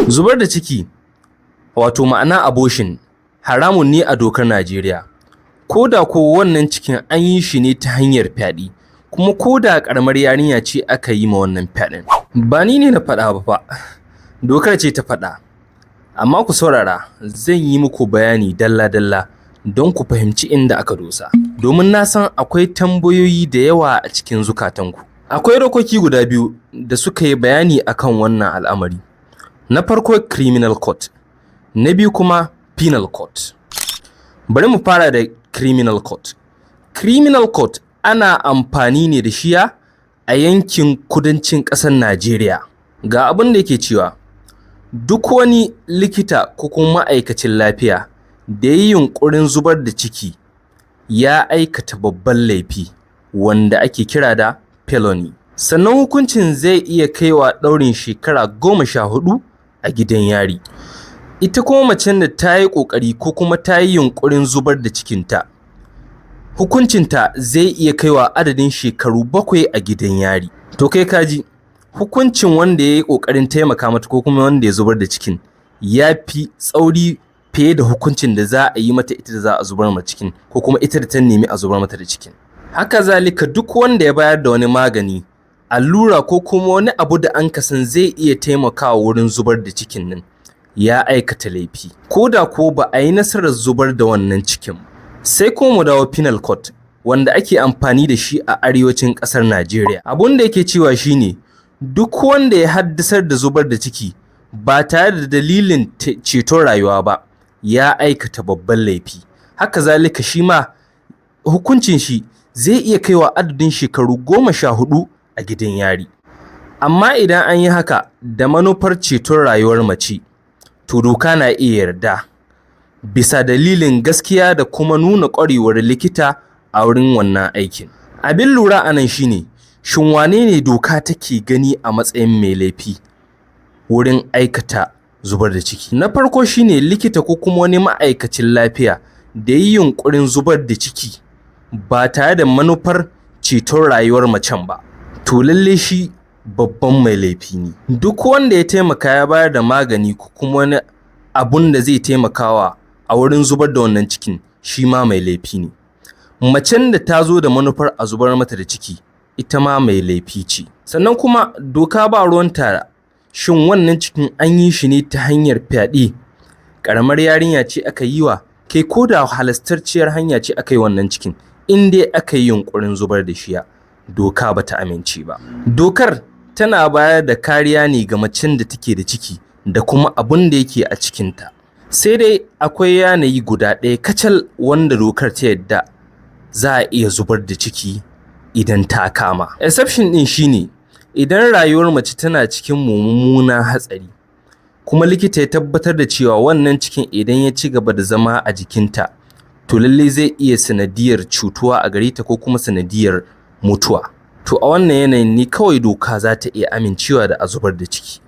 Zubar da ciki, wato ma'ana abortion, haramun ne a dokar Najeriya. Ko da ko wannan cikin an yi shi ne ta hanyar fyaɗe, kuma ko da ƙaramar yarinya ce aka yi ma wannan fyaɗen. Ba ni ne na faɗa ba fa, dokar ce ta faɗa. Amma ku saurara, zan yi muku bayani dalla-dalla don ku fahimci inda aka dosa. Domin na san akwai tambayoyi da yawa a cikin zukatanku. Akwai dokoki guda biyu da suka yi bayani akan wannan al'amari. Na farko criminal court, na biyu kuma penal court. Bari mu fara da criminal court. Criminal court ana amfani ne da shiya a yankin kudancin ƙasar Najeriya. Ga abin da yake cewa, duk wani likita ko kuma ma'aikacin lafiya da ya yi yunƙurin zubar da ciki ya aikata babban laifi wanda ake kira da felony. Sannan hukuncin zai iya kaiwa ɗaurin shekara 14 a gidan yari. Ita kuma macen da ta yi ƙoƙari ko kuma ta yi yunƙurin zubar da cikinta, hukuncinta zai iya kaiwa adadin shekaru 7 a gidan yari. To kai kaji, hukuncin wanda ya yi ƙoƙarin taimaka mata ko kuma wanda ya zubar da cikin ya fi tsauri fiye da hukuncin da za a yi mata ita da za a zubar mata cikin ko kuma ita da ta nemi a zubar mata da cikin. Haka zalika duk wanda ya bayar da wani magani, allura ko kuma wani abu da an kasan zai iya taimakawa wurin zubar da cikin nan, ya aikata laifi. Ko da ko ba a yi nasarar zubar da wannan cikin. Sai kuma mu dawo penal court, wanda ake amfani da shi a arewacin ƙasar Najeriya. Abun da yake cewa shine, duk wanda ya haddasar da zubar da ciki ba tare da dalilin ceton rayuwa ba, ya aikata babban laifi. Haka zalika shi ma hukuncin shi zai iya kaiwa adadin shekaru 14 a gidan yari. Amma idan an yi haka da manufar ceton rayuwar mace, to doka na iya yarda bisa dalilin gaskiya da kuma nuna ƙwarewar likita a wurin wannan aikin. Abin lura a nan shine, shin wane ne doka take gani a matsayin mai laifi wurin aikata zubar da ciki? Na farko shine likita ko kuma wani ma'aikacin lafiya da yi yunƙurin zubar da ciki ba tare da manufar ceton rayuwar macen ba. To lalle shi babban mai laifi ne. Duk wanda ya taimaka ya bayar da magani ko kuma wani abun da zai taimakawa a wurin zubar da wannan cikin, shi ma mai laifi ne. Macen da ta zo da manufar a zubar mata da ciki, ita ma mai laifi ce. Sannan kuma doka ba ruwanta shin wannan cikin an yi shi ne ta hanyar fyaɗe, ƙaramar yarinya ce aka yi wa, kai ko da halastarciyar hanya ce aka yi wannan cikin, in dai aka yi yunƙurin zubar da shiya, doka ba ta amince ba. Dokar tana bayar da kariya ne ga macen da take da ciki da kuma abun da yake a cikinta. Sai dai akwai yanayi guda ɗaya kacal wanda dokar ta yadda za a iya zubar da ciki idan ta kama. Exception ɗin shine idan rayuwar mace tana cikin mummunan hatsari, kuma likita ya tabbatar da cewa wannan cikin idan ya ci gaba da zama a jikinta, to lallai zai iya sanadiyar cutuwa a gare ta ko kuma sanadiyar mutuwa. To a wannan yanayin ne kawai doka za ta iya amincewa da a zubar da ciki.